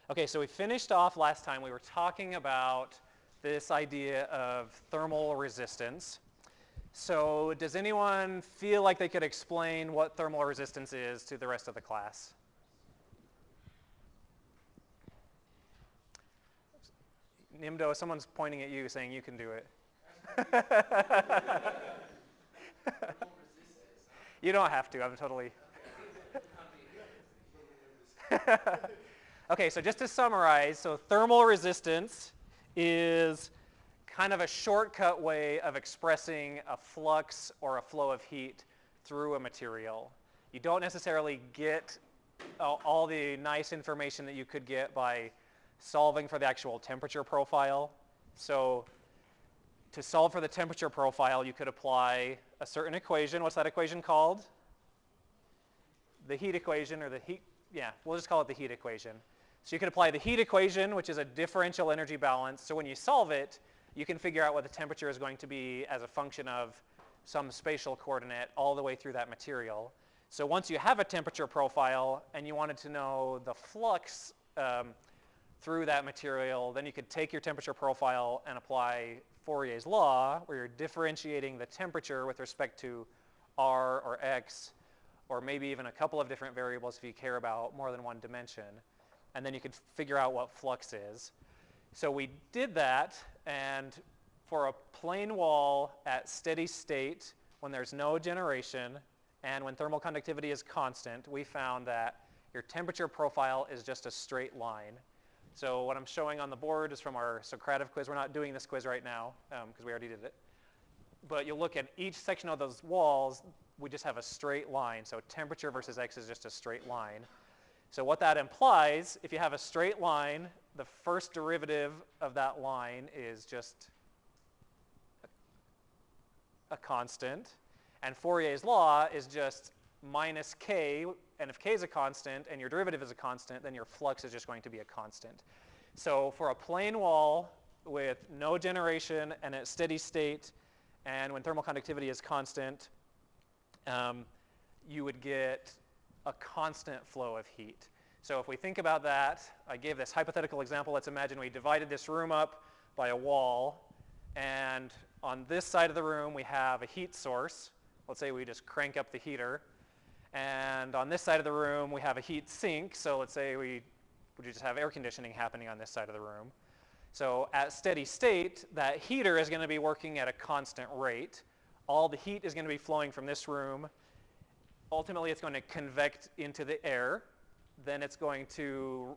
Okay, so we finished off last time. We were talking about this idea of thermal resistance. So does anyone feel like they could explain what thermal resistance is to the rest of the class? Nimdo, someone's pointing at you saying you can do it. You don't have to. I'm totally... Okay, so just to summarize, so thermal resistance is kind of a shortcut way of expressing a flux or a flow of heat through a material. You don't necessarily get all the nice information that you could get by solving for the actual temperature profile. So to solve for the temperature profile, you could apply a certain equation. What's that equation called? The heat equation, or the heat, yeah, we'll just call it the heat equation. So you can apply the heat equation, which is a differential energy balance. So when you solve it, you can figure out what the temperature is going to be as a function of some spatial coordinate all the way through that material. So once you have a temperature profile and you wanted to know the flux through that material, then you could take your temperature profile and apply Fourier's law, where you're differentiating the temperature with respect to R or X, or maybe even a couple of different variables if you care about more than one dimension. And then you could figure out what flux is. So we did that, and for a plane wall at steady state, when there's no generation, and when thermal conductivity is constant, we found that your temperature profile is just a straight line. So what I'm showing on the board is from our Socrative quiz. We're not doing this quiz right now, because we already did it. But you'll look at each section of those walls, we just have a straight line. So temperature versus X is just a straight line. So what that implies, if you have a straight line, the first derivative of that line is just a constant. And Fourier's law is just minus k. And if k is a constant and your derivative is a constant, then your flux is just going to be a constant. So for a plane wall with no generation and at steady state, and when thermal conductivity is constant, you would get a constant flow of heat. So if we think about that, I gave this hypothetical example. Let's imagine we divided this room up by a wall, and on this side of the room we have a heat source. Let's say we just crank up the heater. And on this side of the room we have a heat sink. So let's say we just have air conditioning happening on this side of the room. So at steady state, that heater is going to be working at a constant rate. All the heat is going to be flowing from this room. Ultimately, it's going to convect into the air. Then it's going to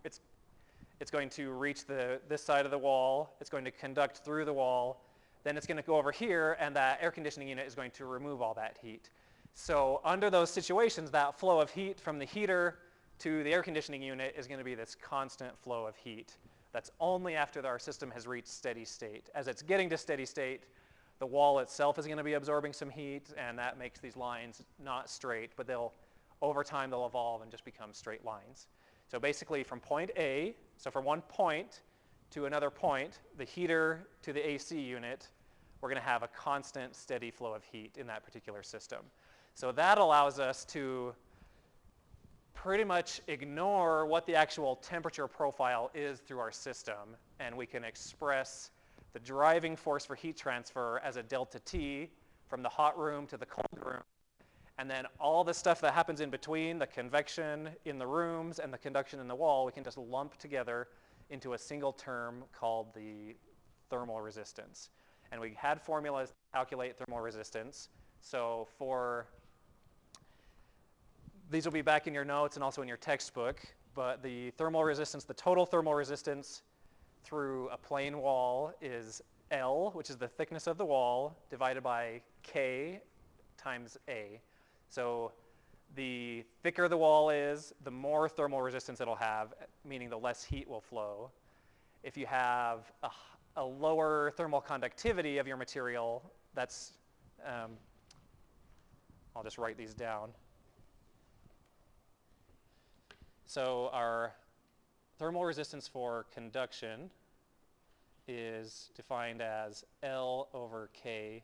reach this side of the wall. It's going to conduct through the wall. Then it's going to go over here, and that air conditioning unit is going to remove all that heat. So under those situations, that flow of heat from the heater to the air conditioning unit is going to be this constant flow of heat. That's only after our system has reached steady state. As it's getting to steady state, the wall itself is going to be absorbing some heat, and that makes these lines not straight, but over time they'll evolve and just become straight lines. So basically from point A, so from one point to another point, the heater to the AC unit, we're going to have a constant steady flow of heat in that particular system. So that allows us to pretty much ignore what the actual temperature profile is through our system, and we can express the driving force for heat transfer as a delta T from the hot room to the cold room. And then all the stuff that happens in between, the convection in the rooms and the conduction in the wall, we can just lump together into a single term called the thermal resistance. And we had formulas to calculate thermal resistance. So these will be back in your notes and also in your textbook, but the thermal resistance, the total thermal resistance through a plane wall is L, which is the thickness of the wall, divided by K times A. So the thicker the wall is, the more thermal resistance it'll have, meaning the less heat will flow. If you have a lower thermal conductivity of your material, that's, I'll just write these down. So our thermal resistance for conduction is defined as L over Ka.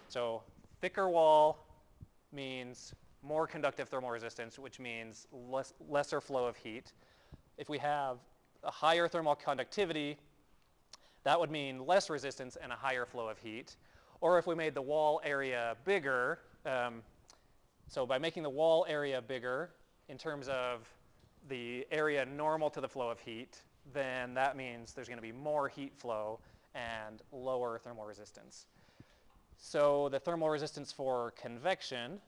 So thicker wall means more conductive thermal resistance, which means lesser flow of heat. If we have a higher thermal conductivity, that would mean less resistance and a higher flow of heat. Or if we made the wall area bigger, so by making the wall area bigger in terms of the area normal to the flow of heat, then that means there's going to be more heat flow and lower thermal resistance. So the thermal resistance for convection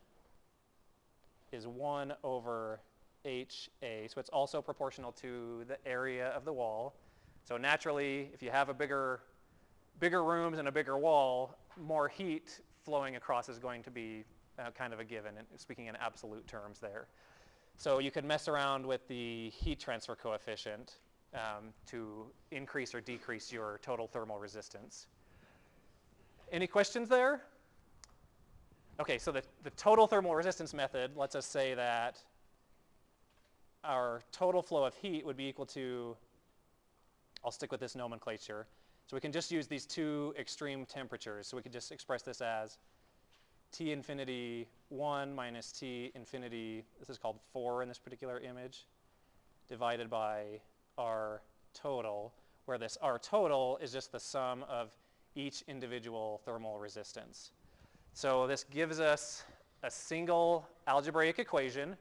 is 1 over HA. So it's also proportional to the area of the wall. So naturally, if you have a bigger rooms and a bigger wall, more heat flowing across is going to be kind of a given, speaking in absolute terms there. So you could mess around with the heat transfer coefficient to increase or decrease your total thermal resistance. Any questions there? Okay, so the total thermal resistance method lets us say that our total flow of heat would be equal to, I'll stick with this nomenclature, so we can just use these two extreme temperatures. So we could just express this as T infinity 1 minus T infinity, this is called 4 in this particular image, divided by R total, where this R total is just the sum of each individual thermal resistance. So this gives us a single algebraic equation.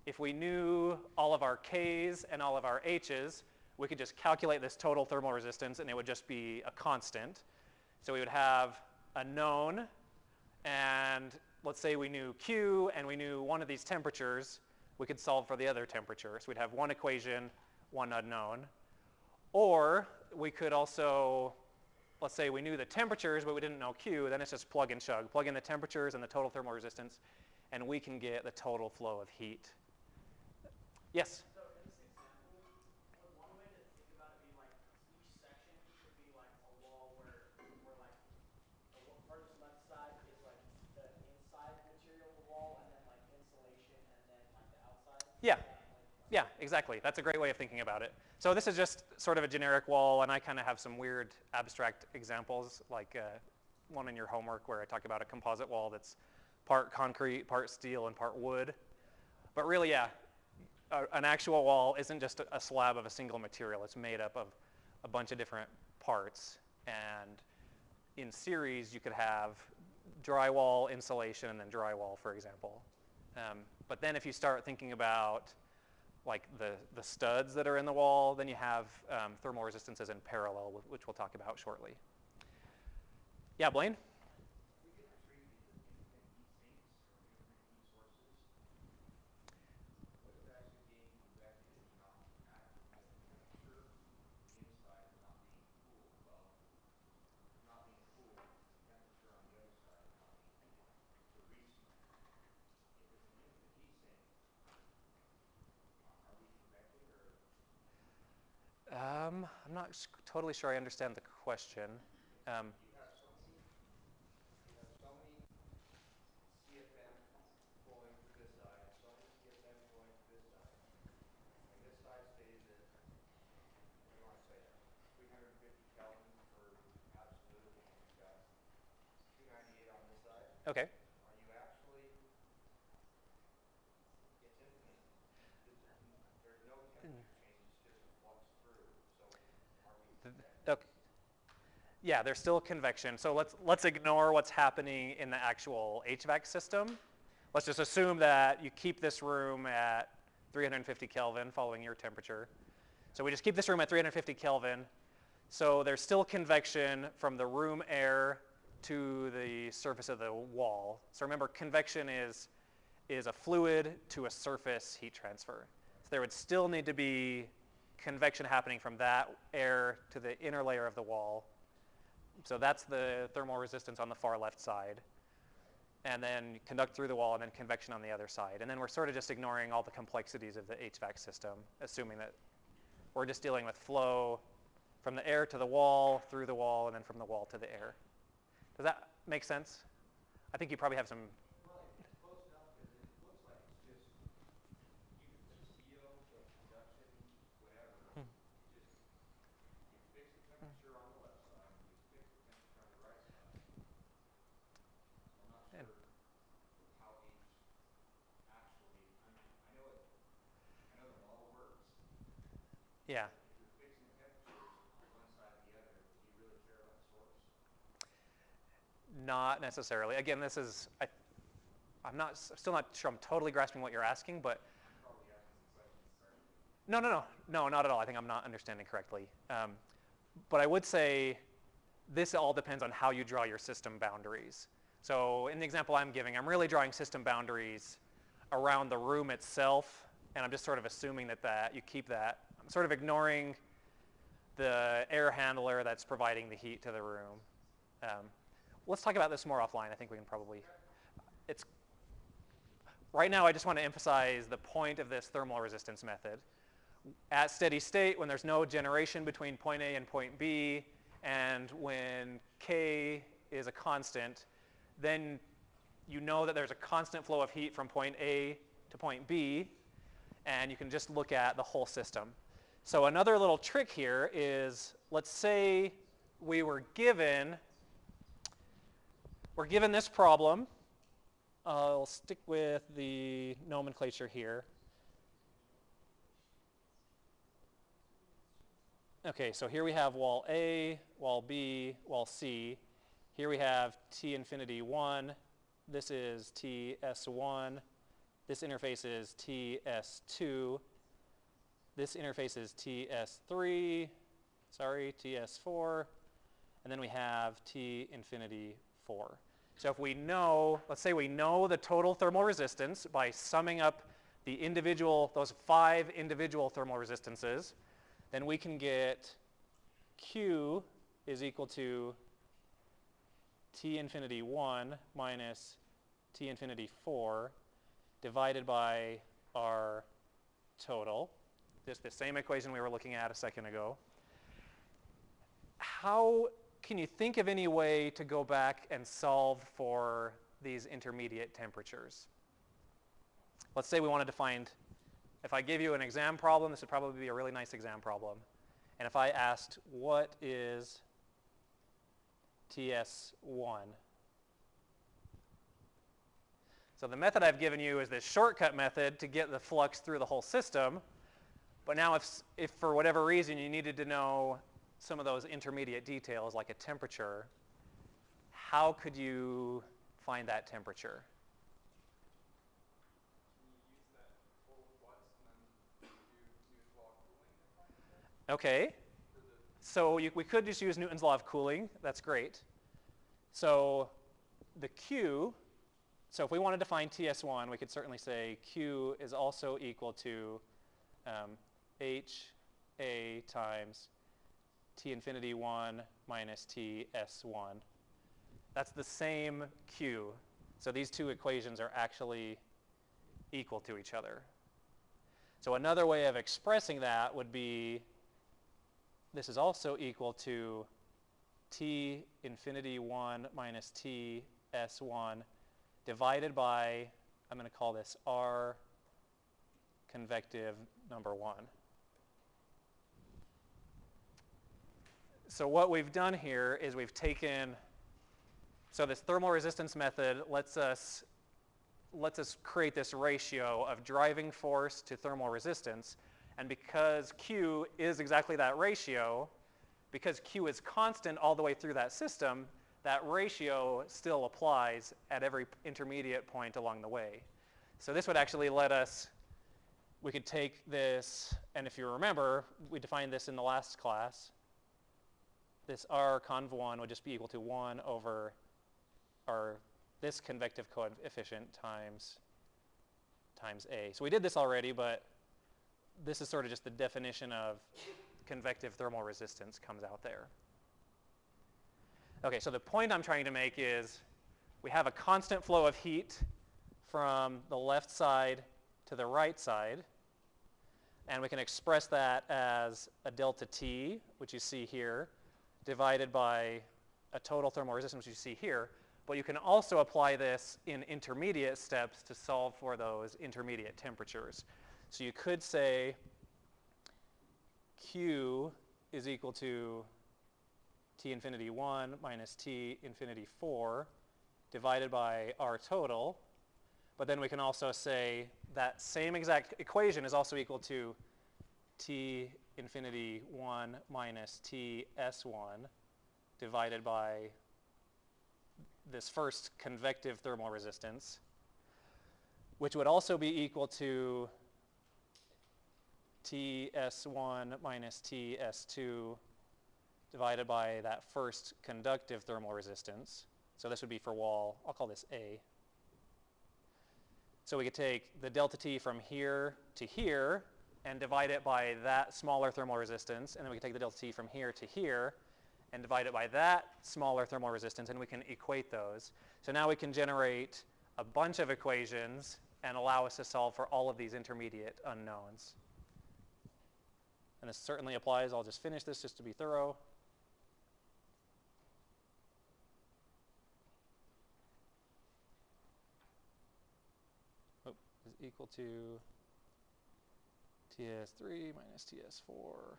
If we knew all of our K's and all of our H's, we could just calculate this total thermal resistance and it would just be a constant. So we would have a known, and let's say we knew Q and we knew one of these temperatures, we could solve for the other temperature. So we'd have one equation, one unknown. Or we could also, let's say we knew the temperatures but we didn't know Q, then it's just plug and chug. Plug in the temperatures and the total thermal resistance and we can get the total flow of heat. Yes? So in this example, would one way to think about it be like each section could be like a wall where like the furthest left side is like the inside material of the wall and then like insulation and then like the outside? Yeah. Yeah, exactly. That's a great way of thinking about it. So this is just sort of a generic wall, and I kind of have some weird abstract examples, like one in your homework where I talk about a composite wall that's part concrete, part steel, and part wood. But really, yeah, an actual wall isn't just a slab of a single material. It's made up of a bunch of different parts. And in series, you could have drywall, insulation, and then drywall, for example. But then if you start thinking about like the studs that are in the wall, then you have thermal resistances in parallel, which we'll talk about shortly. Yeah, Blaine? We get to treat these as infinite heat sinks or infinite heat sources. What is actually being convected if you're not at the temperature inside is not being cooled? Well, it's not being cooled, the temperature on the other side is not being heated. So if it's an infinite heat sink, are we convecting or? I'm not totally sure I understand the question. You have so many CFM flowing through this side, so many CFM flowing through this side, and this side stays at, what do you want to say, 350 Kelvin for absolute, and you've got 298 on this side. Okay. Are you actually, it's infinite, there's no temperature change, it's just a flux through, so are we convecting? Okay. Yeah, there's still convection. So let's ignore what's happening in the actual HVAC system. Let's just assume that you keep this room at 350 Kelvin following your temperature. So we just keep this room at 350 Kelvin. So there's still convection from the room air to the surface of the wall. So remember, convection is a fluid to a surface heat transfer. So there would still need to be convection happening from that air to the inner layer of the wall. So that's the thermal resistance on the far left side. And then conduct through the wall and then convection on the other side. And then we're sort of just ignoring all the complexities of the HVAC system, assuming that we're just dealing with flow from the air to the wall, through the wall, and then from the wall to the air. Does that make sense? I think you probably have some. Well, it's close enough because it looks like it's just, you could put CO, so conduction, whatever. You fix the temperature on the left side, you fix the temperature on the right side. I'm not sure how H Yeah. If you're fixing temperatures on one side or the other, do you really care about the source? Not necessarily. Again, this is, still not sure I'm totally grasping what you're asking, but I'm probably asking some questions. Sorry. no, not at all. I think I'm not understanding correctly. But I would say this all depends on how you draw your system boundaries. So in the example I'm giving, I'm really drawing system boundaries around the room itself, and I'm just sort of assuming that you keep that. I'm sort of ignoring the air handler that's providing the heat to the room. Let's talk about this more offline. I think we can probably, right now I just want to emphasize the point of this thermal resistance method. At steady state, when there's no generation between point A and point B, and when K is a constant, then you know that there's a constant flow of heat from point A to point B, and you can just look at the whole system. So another little trick here is, let's say we're given this problem. I'll stick with the nomenclature here. Okay, so here we have wall A, wall B, wall C. Here we have T infinity 1. This is TS1. This interface is TS2. This interface is TS3. Sorry, TS4. And then we have T infinity 4. So if we know, let's say we know the total thermal resistance by summing up those 5 individual thermal resistances, then we can get Q is equal to T infinity 1 minus T infinity 4 divided by our total. Just the same equation we were looking at a second ago. How can you think of any way to go back and solve for these intermediate temperatures? Let's say we wanted to find, if I give you an exam problem, this would probably be a really nice exam problem. And if I asked, what is TS1? So the method I've given you is this shortcut method to get the flux through the whole system. But now if for whatever reason you needed to know some of those intermediate details like a temperature, how could you find that temperature? Can you use that total flux and then do Newton's law of cooling to find that? Okay. So we could just use Newton's law of cooling. That's great. So the Q, so if we wanted to find TS1, we could certainly say Q is also equal to HA times T infinity 1 minus TS1. That's the same Q. So these two equations are actually equal to each other. So another way of expressing that would be, this is also equal to T infinity 1 minus TS1 divided by, I'm going to call this R convective number 1. So what we've done here is we've taken, so this thermal resistance method lets us create this ratio of driving force to thermal resistance. And because Q is exactly that ratio, because Q is constant all the way through that system, that ratio still applies at every intermediate point along the way. So this would actually let us, we could take this, and if you remember, we defined this in the last class. This R conv 1 would just be equal to 1 over this convective coefficient times A. So we did this already, but this is sort of just the definition of convective thermal resistance comes out there. Okay, so the point I'm trying to make is we have a constant flow of heat from the left side to the right side, and we can express that as a delta T, which you see here, divided by a total thermal resistance, which you see here. But you can also apply this in intermediate steps to solve for those intermediate temperatures. So you could say Q is equal to T infinity 1 minus T infinity 4 divided by R total. But then we can also say that same exact equation is also equal to T infinity 1 minus TS1 divided by this first convective thermal resistance, which would also be equal to TS1 minus TS2 divided by that first conductive thermal resistance. So this would be for wall. I'll call this A. So we could take the delta T from here to here and divide it by that smaller thermal resistance, and then we can take the delta T from here to here and divide it by that smaller thermal resistance, and we can equate those. So now we can generate a bunch of equations and allow us to solve for all of these intermediate unknowns. And this certainly applies. I'll just finish this just to be thorough. Is equal to TS3 minus TS4.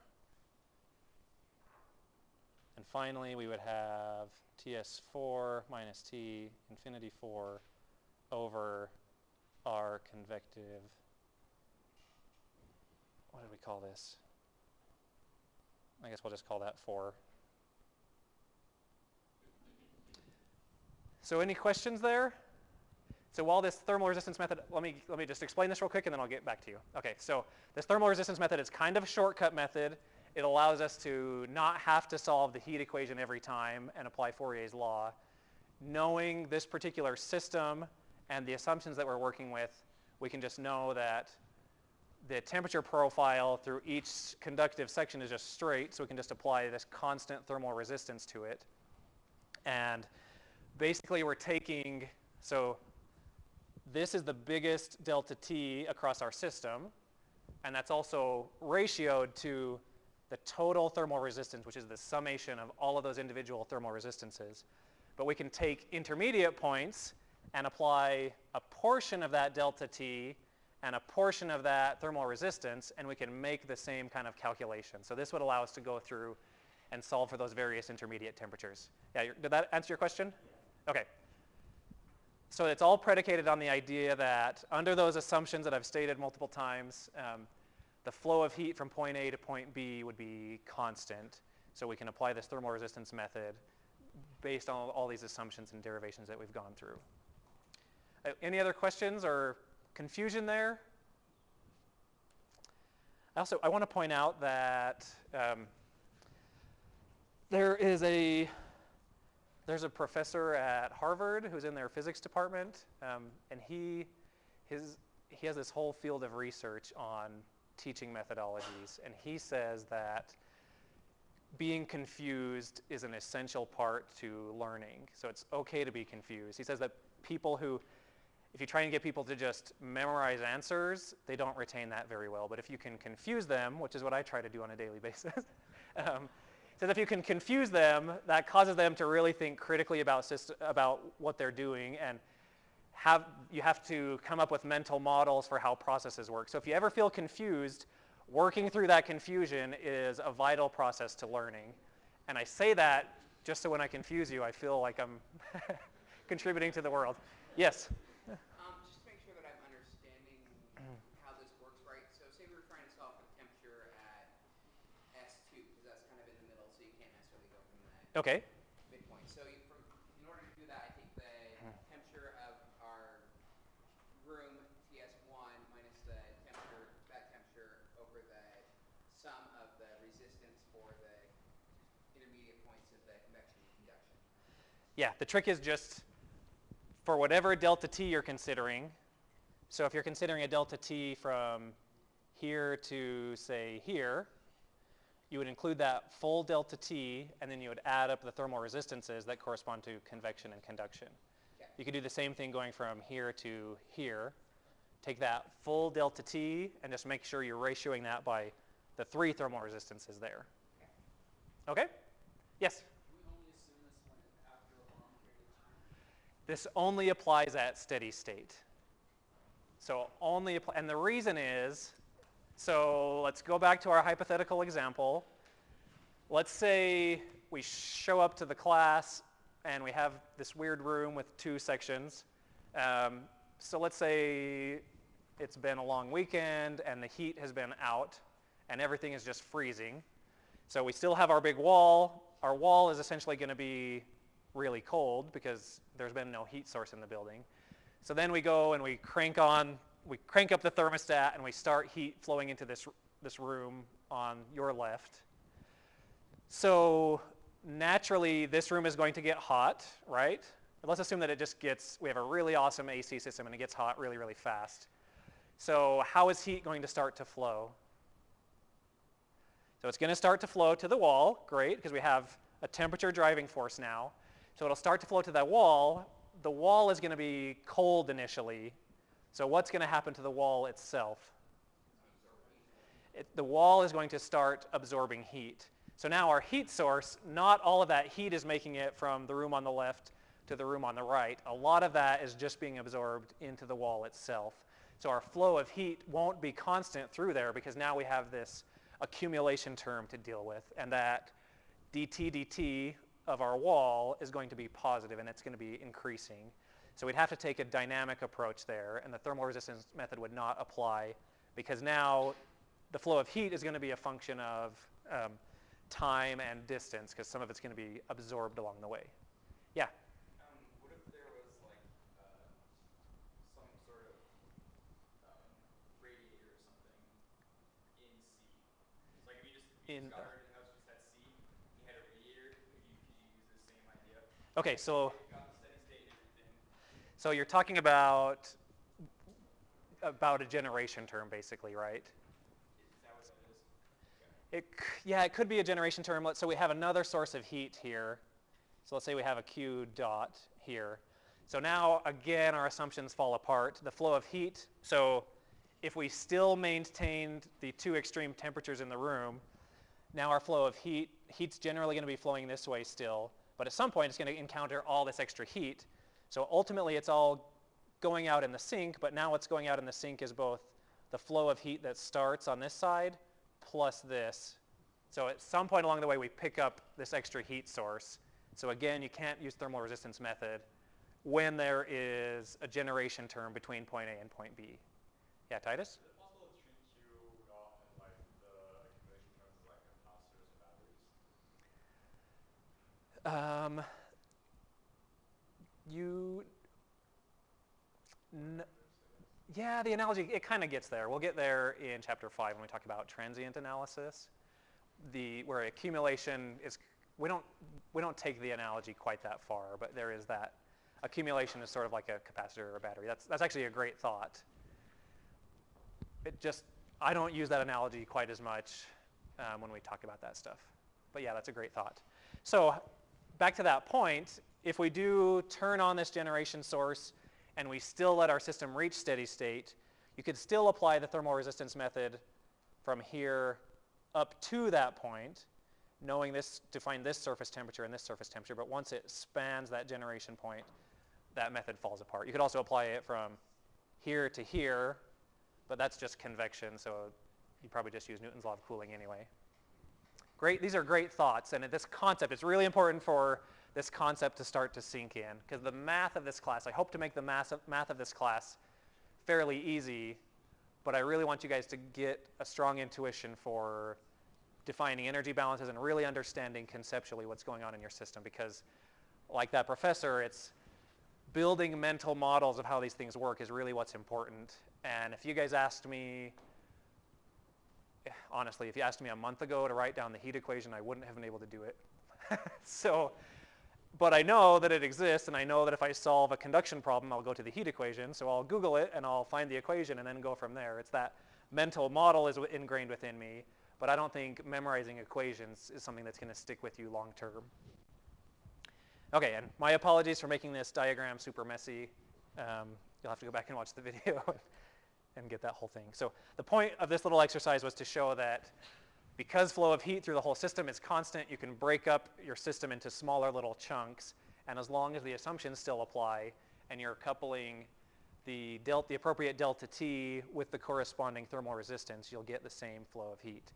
And finally, we would have TS4 minus T infinity 4 over R convective. What did we call this? I guess we'll just call that 4. So any questions there? So while this thermal resistance method, let me just explain this real quick and then I'll get back to you. Okay, so this thermal resistance method is kind of a shortcut method. It allows us to not have to solve the heat equation every time and apply Fourier's law. Knowing this particular system and the assumptions that we're working with, we can just know that the temperature profile through each conductive section is just straight, so we can just apply this constant thermal resistance to it. And basically we're taking, so this is the biggest delta T across our system, and that's also ratioed to the total thermal resistance, which is the summation of all of those individual thermal resistances. But we can take intermediate points and apply a portion of that delta T and a portion of that thermal resistance, and we can make the same kind of calculation. So this would allow us to go through and solve for those various intermediate temperatures. Yeah, did that answer your question? Okay. So it's all predicated on the idea that under those assumptions that I've stated multiple times, the flow of heat from point A to point B would be constant. So we can apply this thermal resistance method based on all these assumptions and derivations that we've gone through. Any other questions or confusion there? Also, I want to point out that there's a professor at Harvard who's in their physics department, and he has this whole field of research on teaching methodologies, and he says that being confused is an essential part to learning. So it's okay to be confused. He says that people who, if you try and get people to just memorize answers, they don't retain that very well. But if you can confuse them, which is what I try to do on a daily basis, says if you can confuse them, that causes them to really think critically about what they're doing, and you have to come up with mental models for how processes work. So if you ever feel confused, working through that confusion is a vital process to learning. And I say that just so when I confuse you, I feel like I'm contributing to the world. Yes? Just to make sure that I'm understanding how this works right. So say we were trying to solve for temperature at S2, because that's kind of in the middle, so you can't necessarily go from that Okay. midpoint. So in order to do that, I take the temperature of our room, TS1, minus that temperature over the sum of the resistance for the intermediate points of the convection and conduction. Yeah, the trick is just for whatever delta T you're considering. So if you're considering a delta T from here to, say, here, you would include that full delta T, and then you would add up the thermal resistances that correspond to convection and conduction. Okay. You could do the same thing going from here to here. Take that full delta T and just make sure you're ratioing that by the 3 thermal resistances there. Okay? Yes? We only assume this when after a long period of time. This only applies at steady state. So only apply, and the reason is, so let's go back to our hypothetical example. Let's say we show up to the class and we have this weird room with 2 sections. So let's say it's been a long weekend and the heat has been out, and everything is just freezing. So we still have our big wall. Our wall is essentially going to be really cold because there's been no heat source in the building. So then we go and we crank up the thermostat and we start heat flowing into this room on your left. So naturally this room is going to get hot, right? Let's assume that we have a really awesome AC system and it gets hot really, really fast. So how is heat going to start to flow? So it's going to start to flow to the wall, great, because we have a temperature driving force now. So it'll start to flow to that wall. The wall is going to be cold initially. So what's going to happen to the wall itself? The wall is going to start absorbing heat. So now our heat source, not all of that heat is making it from the room on the left to the room on the right. A lot of that is just being absorbed into the wall itself. So our flow of heat won't be constant through there because now we have this accumulation term to deal with, and that dt of our wall is going to be positive and it's going to be increasing. So we'd have to take a dynamic approach there, and the thermal resistance method would not apply because now the flow of heat is going to be a function of time and distance because some of it's going to be absorbed along the way. Yeah? What if there was like some sort of radiator or something in C? It's like if you just got everything else just had C, you had a radiator, could you use the same idea? Okay, so You got the steady state and everything. so you're talking about a generation term basically, right? Is that what that is? Yeah, it could be a generation term. So we have another source of heat here. So let's say we have a Q dot here. So now, again, our assumptions fall apart. The flow of heat, so if we still maintained the two extreme temperatures in the room, now our flow of heat's generally going to be flowing this way still, but at some point it's going to encounter all this extra heat. So ultimately it's all going out in the sink, but now what's going out in the sink is both the flow of heat that starts on this side plus this. So at some point along the way we pick up this extra heat source. So again, you can't use thermal resistance method when there is a generation term between point A and point B. Yeah, Titus? Is it possible to treat Q dot and like the accumulation terms as like capacitors or batteries? Yeah, the analogy, it kind of gets there. We'll get there in chapter 5 when we talk about transient analysis. Where accumulation is, we don't take the analogy quite that far, but there is that. Accumulation is sort of like a capacitor or a battery. That's actually a great thought. I don't use that analogy quite as much when we talk about that stuff. But yeah, that's a great thought. So back to that point, if we do turn on this generation source and we still let our system reach steady state, you could still apply the thermal resistance method from here up to that point, knowing this to find this surface temperature and this surface temperature, but once it spans that generation point, that method falls apart. You could also apply it from here to here, but that's just convection, so you probably just use Newton's law of cooling anyway. Great, these are great thoughts, and this concept, it's really important for this concept to start to sink in, because the math of this class, I hope to make the math of this class fairly easy, but I really want you guys to get a strong intuition for defining energy balances and really understanding conceptually what's going on in your system, because like that professor, it's building mental models of how these things work is really what's important. And if you guys asked me, honestly, if you asked me a month ago to write down the heat equation, I wouldn't have been able to do it. But I know that it exists, and I know that if I solve a conduction problem, I'll go to the heat equation. So I'll Google it, and I'll find the equation, and then go from there. It's that mental model is ingrained within me, but I don't think memorizing equations is something that's going to stick with you long term. Okay, and my apologies for making this diagram super messy. You'll have to go back and watch the video and get that whole thing. So the point of this little exercise was to show that because flow of heat through the whole system is constant, you can break up your system into smaller little chunks, and as long as the assumptions still apply and you're coupling the appropriate delta T with the corresponding thermal resistance, you'll get the same flow of heat.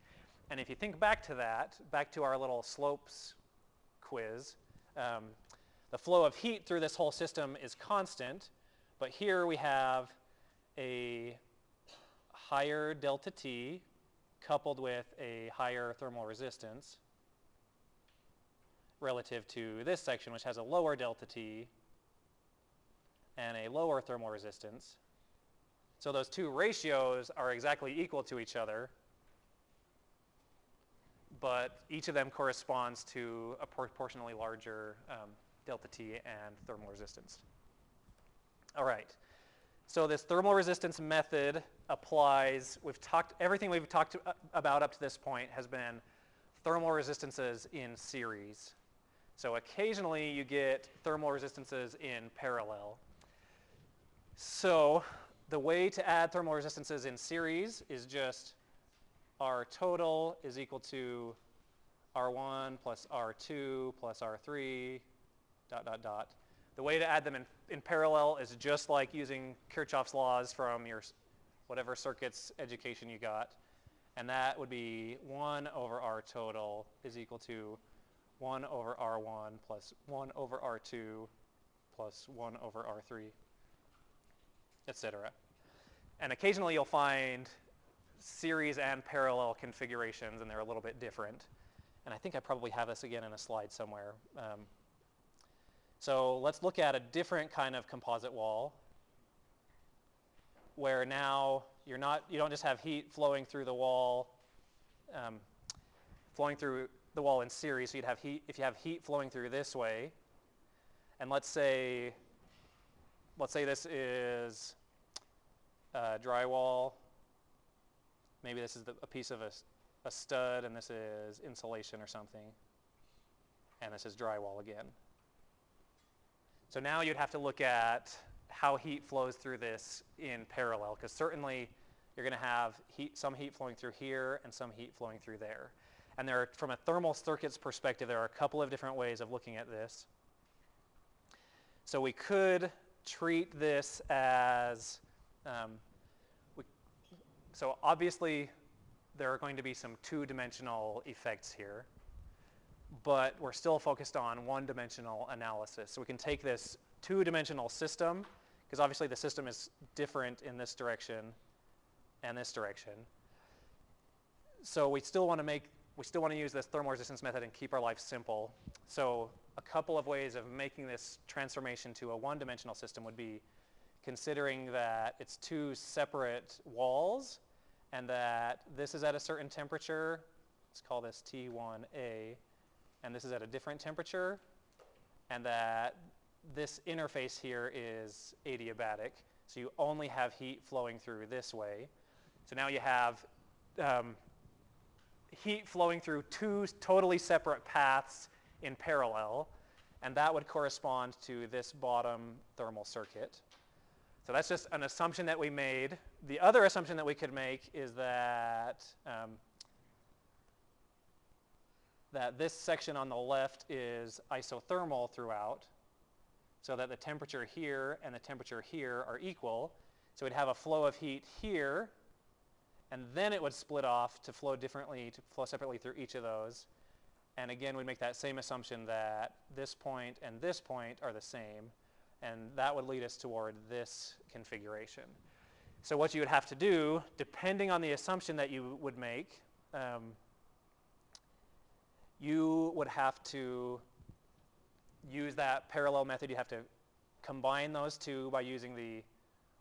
And if you think back to that, back to our little slopes quiz, the flow of heat through this whole system is constant, but here we have a higher delta T coupled with a higher thermal resistance relative to this section, which has a lower delta T and a lower thermal resistance. So those two ratios are exactly equal to each other, but each of them corresponds to a proportionally larger delta T and thermal resistance. All right. So this thermal resistance method applies, everything we've talked about up to this point has been thermal resistances in series. So occasionally you get thermal resistances in parallel. So the way to add thermal resistances in series is just R total is equal to R1 plus R2 plus R3, dot, dot, dot. The way to add them in parallel is just like using Kirchhoff's laws from your whatever circuits education you got. And that would be 1 over R total is equal to 1 over R1 plus 1 over R2 plus 1 over R3, etc. And occasionally you'll find series and parallel configurations, and they're a little bit different. And I think I probably have this again in a slide somewhere. So let's look at a different kind of composite wall where now you don't just have heat flowing through the wall, in series. So you'd have heat, if you have heat flowing through this way, and let's say this is drywall. Maybe this is a piece of a stud, and this is insulation or something, and this is drywall again. So now you'd have to look at how heat flows through this in parallel, because certainly you're going to have some heat flowing through here and some heat flowing through there. And from a thermal circuits perspective, there are a couple of different ways of looking at this. So we could treat this as, so obviously there are going to be some two-dimensional effects here, but we're still focused on one-dimensional analysis. So we can take this two-dimensional system, because obviously the system is different in this direction and this direction. So we still want to use this thermal resistance method and keep our life simple. So a couple of ways of making this transformation to a one-dimensional system would be considering that it's two separate walls and that this is at a certain temperature. Let's call this T1A. And this is at a different temperature, and that this interface here is adiabatic. So you only have heat flowing through this way. So now you have heat flowing through two totally separate paths in parallel, and that would correspond to this bottom thermal circuit. So that's just an assumption that we made. The other assumption that we could make is that that this section on the left is isothermal throughout, so that the temperature here and the temperature here are equal. So we'd have a flow of heat here, and then it would split off to flow separately through each of those. And again, we'd make that same assumption that this point and this point are the same, and that would lead us toward this configuration. So what you would have to do, depending on the assumption that you would make, you would have to use that parallel method. You have to combine those two by using the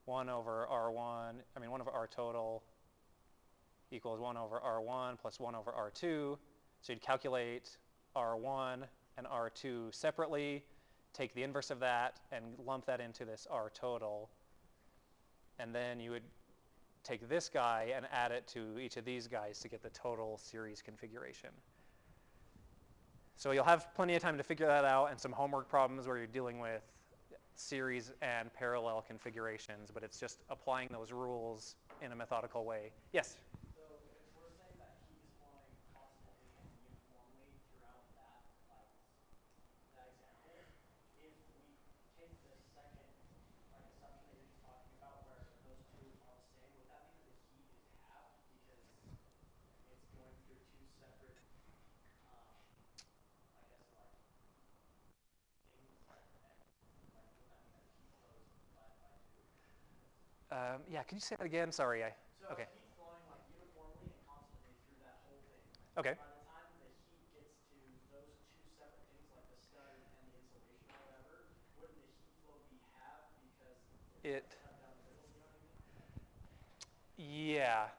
1 over R total equals 1 over R1 plus 1 over R2. So you'd calculate R1 and R2 separately, take the inverse of that, and lump that into this R total. And then you would take this guy and add it to each of these guys to get the total series configuration. So you'll have plenty of time to figure that out, and some homework problems where you're dealing with series and parallel configurations, but it's just applying those rules in a methodical way. Yes? So if we're saying that heat is flowing constantly and uniformly throughout that example, if we take the second assumption that you're just talking about where those two are the same, would that mean that the heat is halved because it's going through two separate Yeah, could you say that again? Sorry. So Okay. heat flowing uniformly and constantly Okay. By the time the heat gets to those two separate things, like the stud and the insulation or whatever, wouldn't the heat flow be half because it's It, cut down the middle? You know what I mean? yeah.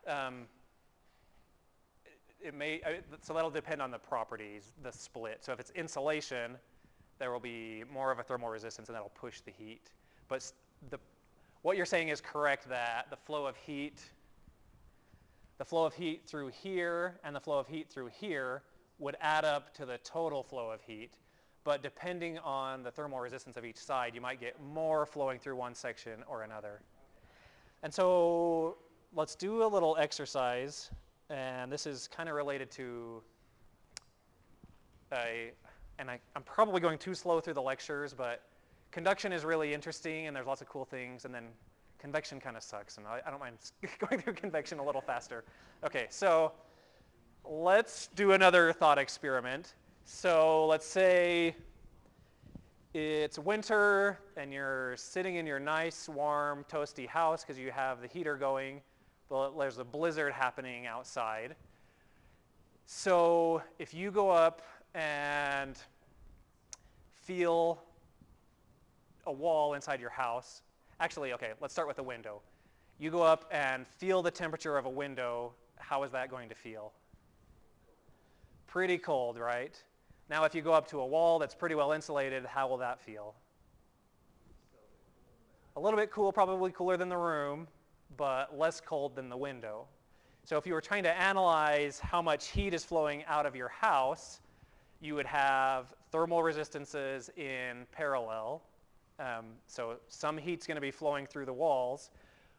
It may, so that'll depend on the properties, the split. So if it's insulation, there will be more of a thermal resistance and that'll push the heat. But what you're saying is correct, that the flow of heat through here and the flow of heat through here would add up to the total flow of heat. But depending on the thermal resistance of each side, you might get more flowing through one section or another. And so let's do a little exercise. And this is kind of related to, I'm probably going too slow through the lectures, but conduction is really interesting and there's lots of cool things, and then convection kind of sucks, and I don't mind going through convection a little faster. Okay, so let's do another thought experiment. So let's say it's winter and you're sitting in your nice, warm, toasty house because you have the heater going, but there's a blizzard happening outside. So if you go up and feel a wall inside your house, actually, okay, let's start with the window. You go up and feel the temperature of a window, how is that going to feel? Pretty cold, right? Now if you go up to a wall that's pretty well insulated, how will that feel? A little bit cool, probably cooler than the room, but less cold than the window. So if you were trying to analyze how much heat is flowing out of your house, you would have thermal resistances in parallel. So some heat's going to be flowing through the walls,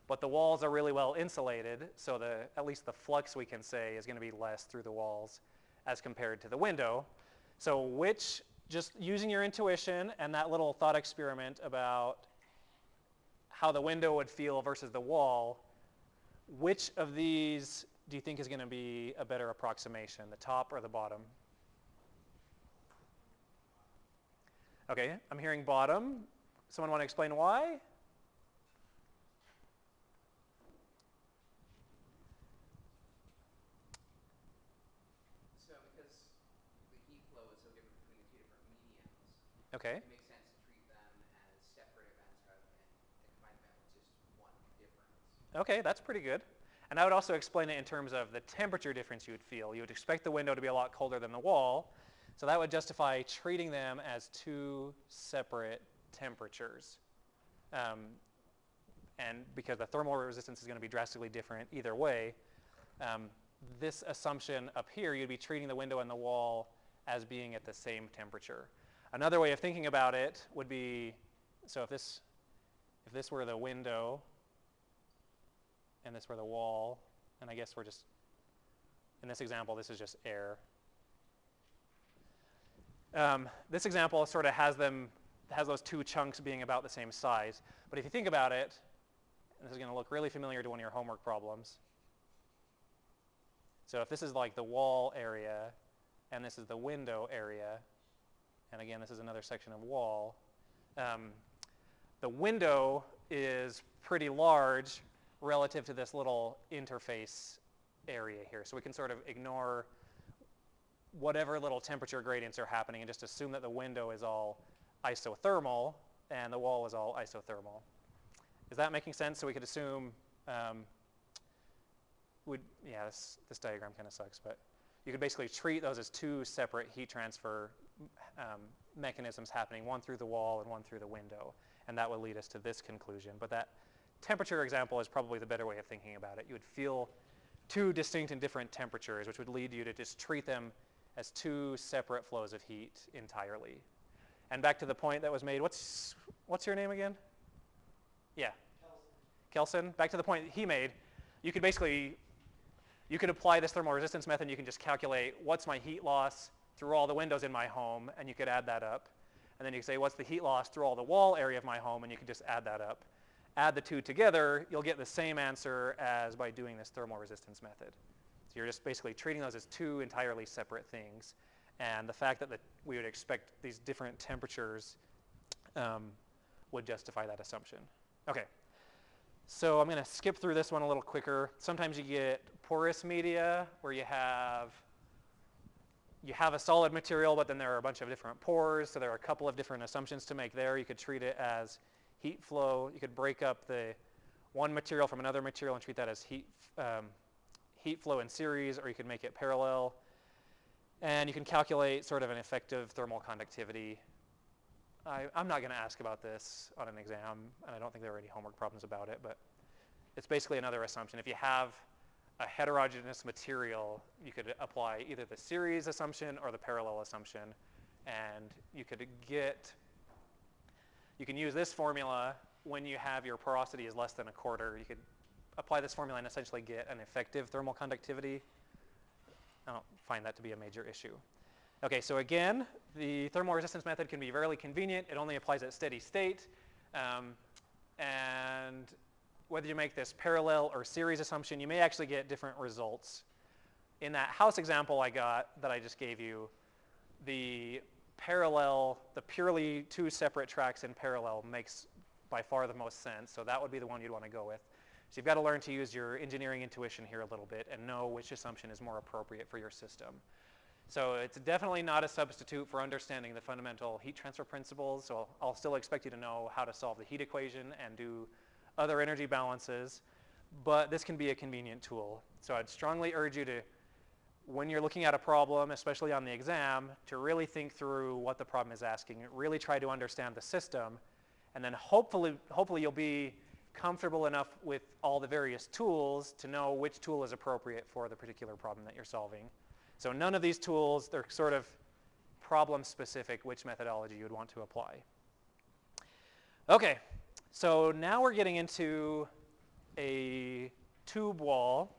but the walls are really well insulated, so at least the flux, we can say, is going to be less through the walls as compared to the window. So just using your intuition and that little thought experiment about how the window would feel versus the wall, which of these do you think is going to be a better approximation, the top or the bottom? Okay, I'm hearing bottom. Someone want to explain why? So because the heat flow is so different between the two different mediums, Okay. it makes sense to treat them as separate events rather than a combined event with just one difference. Okay, that's pretty good. And I would also explain it in terms of the temperature difference you would feel. You would expect the window to be a lot colder than the wall, so that would justify treating them as two separate temperatures. And because the thermal resistance is going to be drastically different either way, this assumption up here, you'd be treating the window and the wall as being at the same temperature. Another way of thinking about it would be, so if this were the window and this were the wall, and I guess we're just, in this example, this is just air. This example sort of has those two chunks being about the same size. But if you think about it, and this is going to look really familiar to one of your homework problems. So if this is like the wall area, and this is the window area, and again, this is another section of wall, the window is pretty large relative to this little interface area here. So we can sort of ignore whatever little temperature gradients are happening and just assume that the window is all isothermal and the wall is all isothermal. Is that making sense? So we could assume, this diagram kind of sucks, but you could basically treat those as two separate heat transfer mechanisms happening, one through the wall and one through the window, and that would lead us to this conclusion. But that temperature example is probably the better way of thinking about it. You would feel two distinct and different temperatures, which would lead you to just treat them as two separate flows of heat entirely. And back to the point that was made, what's your name again? Yeah. Kelson. Back to the point he made, you could apply this thermal resistance method, and you can just calculate what's my heat loss through all the windows in my home, and you could add that up. And then you could say, what's the heat loss through all the wall area of my home, and you could just add that up. Add the two together, you'll get the same answer as by doing this thermal resistance method. So you're just basically treating those as two entirely separate things. And the fact that we would expect these different temperatures would justify that assumption. Okay, so I'm going to skip through this one a little quicker. Sometimes you get porous media where you have you have a solid material, but then there are a bunch of different pores, so there are a couple of different assumptions to make there. You could treat it as heat flow. You could break up the one material from another material and treat that as heat flow in series, or you could make it parallel. And you can calculate sort of an effective thermal conductivity. I'm not going to ask about this on an exam, and I don't think there are any homework problems about it, but it's basically another assumption. If you have a heterogeneous material, you could apply either the series assumption or the parallel assumption, and you can use this formula when you have your porosity is less than a quarter. You could apply this formula and essentially get an effective thermal conductivity. I don't find that to be a major issue. Okay, so again, the thermal resistance method can be very convenient. It only applies at steady state. And whether you make this parallel or series assumption, you may actually get different results. In that house example that I just gave you, the purely two separate tracks in parallel makes by far the most sense. So that would be the one you'd want to go with. So you've got to learn to use your engineering intuition here a little bit and know which assumption is more appropriate for your system. So it's definitely not a substitute for understanding the fundamental heat transfer principles. So I'll still expect you to know how to solve the heat equation and do other energy balances, but this can be a convenient tool. So I'd strongly urge you to, when you're looking at a problem, especially on the exam, to really think through what the problem is asking. Really try to understand the system, and then hopefully you'll be comfortable enough with all the various tools to know which tool is appropriate for the particular problem that you're solving. So none of these tools, they're sort of problem specific, which methodology you would want to apply. Okay, so now we're getting into a tube wall.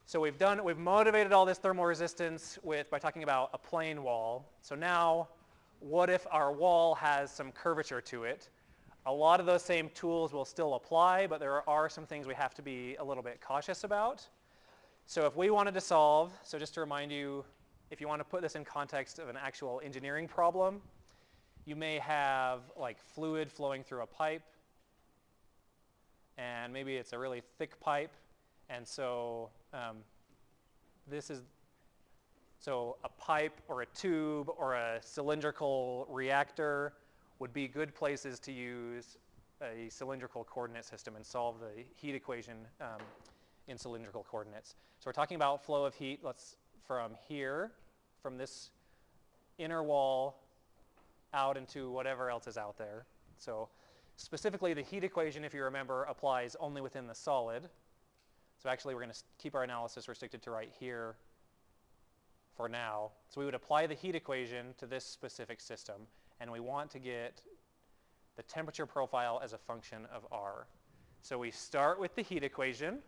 So we've motivated all this thermal resistance by talking about a plane wall. So now, what if our wall has some curvature to it? A lot of those same tools will still apply, but there are some things we have to be a little bit cautious about. So if we wanted to solve, so just to remind you, if you want to put this in context of an actual engineering problem, you may have like fluid flowing through a pipe, and maybe it's a really thick pipe, and so so a pipe or a tube or a cylindrical reactor would be good places to use a cylindrical coordinate system and solve the heat equation in cylindrical coordinates. So we're talking about flow of heat. From here, from this inner wall out into whatever else is out there. So specifically the heat equation, if you remember, applies only within the solid. So actually we're going to keep our analysis restricted to right here for now. So we would apply the heat equation to this specific system, and we want to get the temperature profile as a function of R. So we start with the heat equation,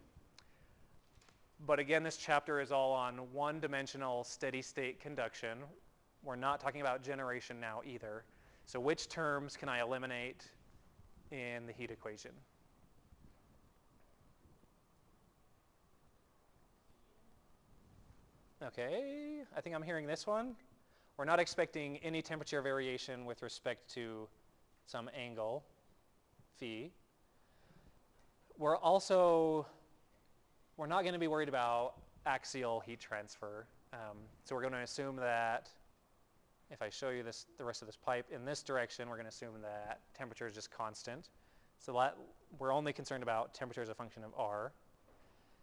but again, this chapter is all on one-dimensional steady-state conduction. We're not talking about generation now either. So which terms can I eliminate in the heat equation? Okay, I think I'm hearing this one. We're not expecting any temperature variation with respect to some angle, phi. We're not going to be worried about axial heat transfer. So we're going to assume that if I show you the rest of this pipe in this direction, we're going to assume that temperature is just constant. So we're only concerned about temperature as a function of R.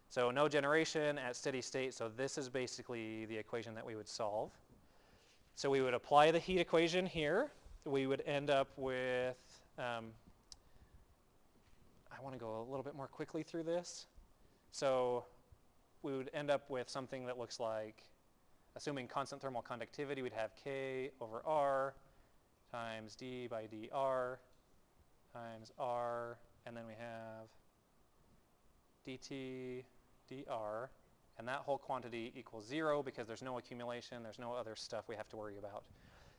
So no generation at steady state, so this is basically the equation that we would solve. So we would apply the heat equation here. We would end up with, I want to go a little bit more quickly through this. So we would end up with something that looks like, assuming constant thermal conductivity, we'd have K over R times D by dr times R, and then we have dt dr, and that whole quantity equals 0 because there's no accumulation, there's no other stuff we have to worry about.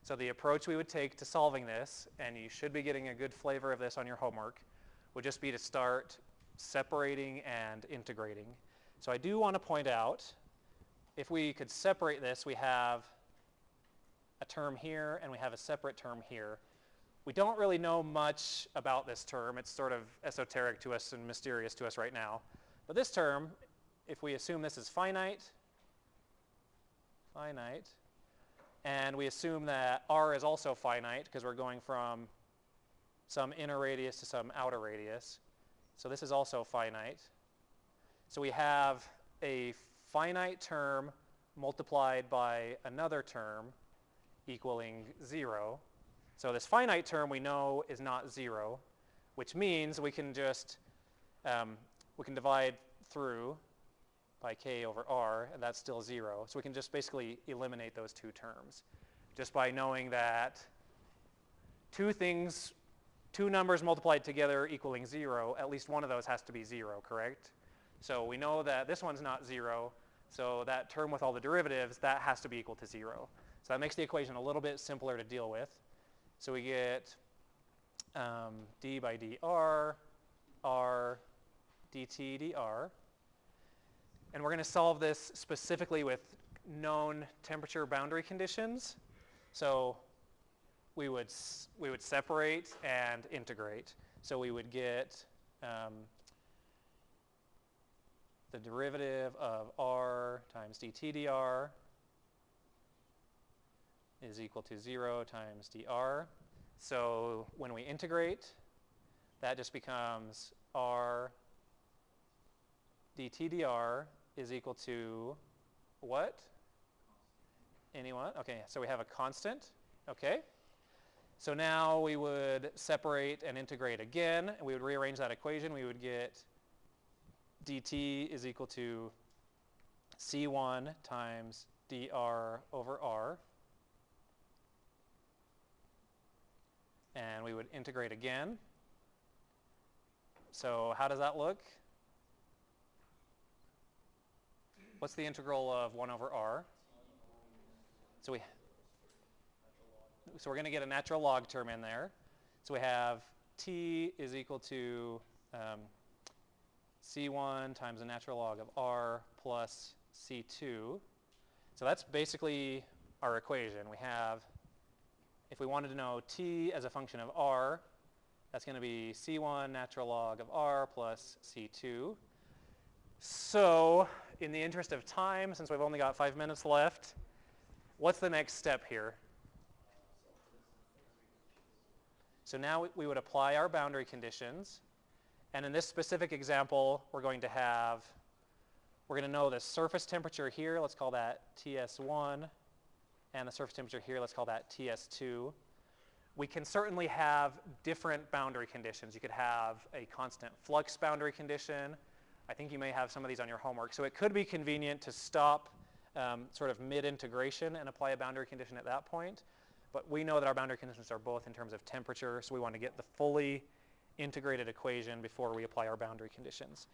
So the approach we would take to solving this, and you should be getting a good flavor of this on your homework, would just be to start separating and integrating. So I do want to point out, if we could separate this, we have a term here and we have a separate term here. We don't really know much about this term. It's sort of esoteric to us and mysterious to us right now. But this term, if we assume this is finite, finite. And we assume that r is also finite because we're going from some inner radius to some outer radius. So this is also finite. So we have a finite term multiplied by another term equaling 0. So this finite term we know is not 0, which means we can just we can divide through by k over r, and that's still 0. So we can just basically eliminate those two terms just by knowing that two numbers multiplied together equaling 0, at least one of those has to be 0, correct? So we know that this one's not 0, so that term with all the derivatives, that has to be equal to 0. So that makes the equation a little bit simpler to deal with. So we get d by dr, r dt dr. And we're going to solve this specifically with known temperature boundary conditions. So we would separate and integrate. So we would get the derivative of r times dt dr is equal to 0 times dr. So when we integrate, that just becomes r dt dr is equal to what? Anyone? Okay, so we have a constant. Okay. So now we would separate and integrate again, and we would rearrange that equation. We would get dt is equal to c1 times dr over r. And we would integrate again. So how does that look? What's the integral of 1 over r? So we're going to get a natural log term in there. So we have t is equal to c1 times the natural log of r plus c2. So that's basically our equation. We have, if we wanted to know t as a function of r, that's going to be c1 natural log of r plus c2. So in the interest of time, since we've only got 5 minutes left, what's the next step here? So now we would apply our boundary conditions. And in this specific example, we're going to know the surface temperature here. Let's call that TS1. And the surface temperature here, let's call that TS2. We can certainly have different boundary conditions. You could have a constant flux boundary condition. I think you may have some of these on your homework. So it could be convenient to stop sort of mid-integration and apply a boundary condition at that point. But we know that our boundary conditions are both in terms of temperature, so we want to get the fully integrated equation before we apply our boundary conditions.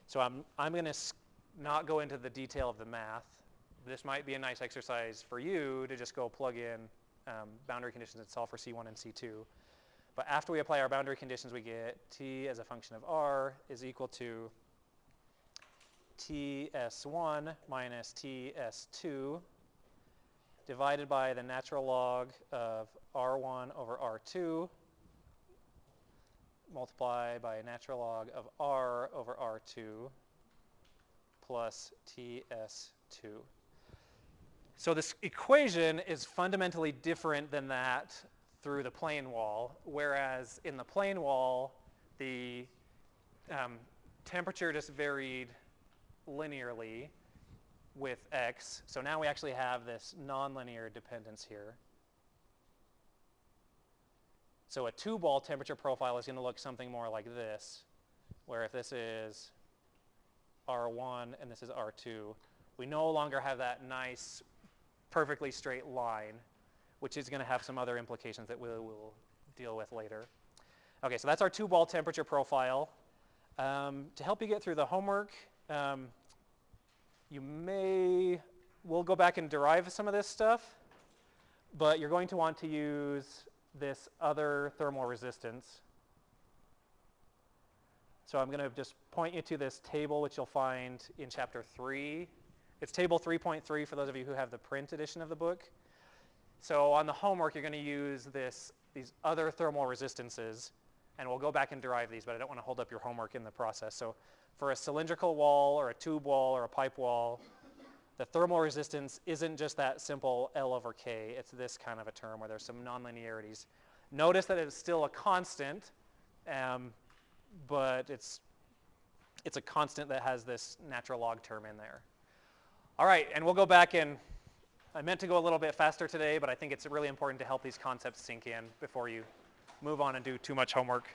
So I'm going to not go into the detail of the math. This might be a nice exercise for you to just go plug in boundary conditions and solve for C1 and C2. But after we apply our boundary conditions, we get t as a function of r is equal to TS1 minus TS2 divided by the natural log of r1 over r2 multiplied by a natural log of r over r2 plus TS2. So this equation is fundamentally different than that through the plane wall, whereas in the plane wall, the temperature just varied linearly with x. So now we actually have this nonlinear dependence here. So a two-ball temperature profile is going to look something more like this, where if this is R1 and this is R2, we no longer have that nice, perfectly straight line, which is going to have some other implications that we'll deal with later. Okay, so that's our two-ball temperature profile. To help you get through the homework, we'll go back and derive some of this stuff, but you're going to want to use this other thermal resistance. So I'm going to just point you to this table, which you'll find in chapter 3. It's table 3.3 for those of you who have the print edition of the book. So on the homework, you're going to use these other thermal resistances, and we'll go back and derive these, but I don't want to hold up your homework in the process. So for a cylindrical wall or a tube wall or a pipe wall, the thermal resistance isn't just that simple L over K. It's this kind of a term where there's some nonlinearities. Notice that it's still a constant, but it's a constant that has this natural log term in there. All right, and we'll go back and I meant to go a little bit faster today, but I think it's really important to help these concepts sink in before you move on and do too much homework.